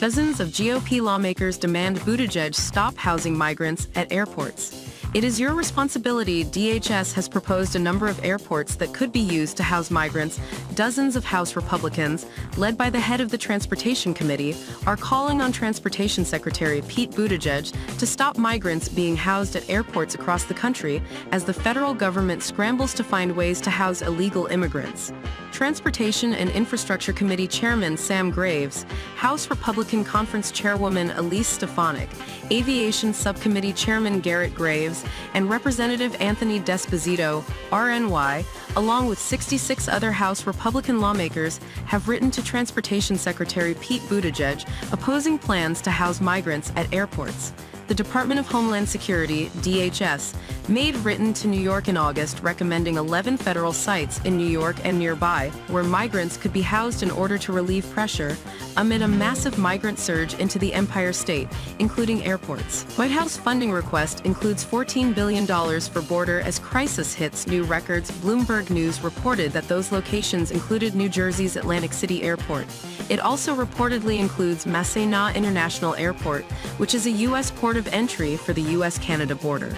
Dozens of GOP lawmakers demand Buttigieg stop housing migrants at airports. It is your responsibility. DHS has proposed a number of airports that could be used to house migrants. Dozens of House Republicans, led by the head of the Transportation Committee, are calling on Transportation Secretary Pete Buttigieg to stop migrants being housed at airports across the country as the federal government scrambles to find ways to house illegal immigrants. Transportation and Infrastructure Committee Chairman Sam Graves, House Republican Conference Chairwoman Elise Stefanik, Aviation Subcommittee Chairman Garret Graves, and Representative Anthony D'Esposito, RNY, along with 66 other House Republican lawmakers, have written to Transportation Secretary Pete Buttigieg opposing plans to house migrants at airports. The Department of Homeland Security, DHS, made written to New York in August recommending 11 federal sites in New York and nearby where migrants could be housed in order to relieve pressure amid a massive migrant surge into the Empire State, including airports. White House funding request includes $14 billion for border as crisis hits new records. Bloomberg News reported that those locations included New Jersey's Atlantic City Airport. It also reportedly includes Massaina International Airport, which is a U.S. port of entry for the U.S.-Canada border.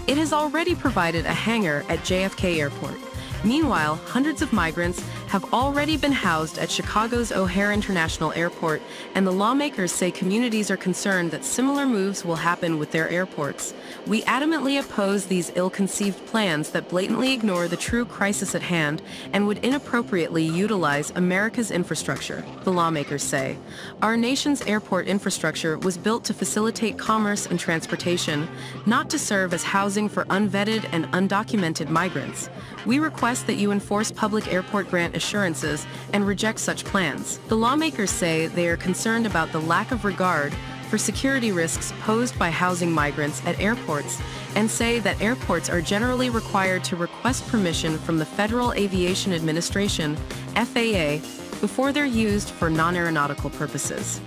It has already provided a hangar at JFK Airport. Meanwhile, hundreds of migrants have already been housed at Chicago's O'Hare International Airport, and the lawmakers say communities are concerned that similar moves will happen with their airports. We adamantly oppose these ill-conceived plans that blatantly ignore the true crisis at hand and would inappropriately utilize America's infrastructure, the lawmakers say. Our nation's airport infrastructure was built to facilitate commerce and transportation, not to serve as housing for unvetted and undocumented migrants. We request that you enforce public airport grant assurances and reject such plans. The lawmakers say they are concerned about the lack of regard for security risks posed by housing migrants at airports and say that airports are generally required to request permission from the Federal Aviation Administration, FAA, before they're used for non-aeronautical purposes.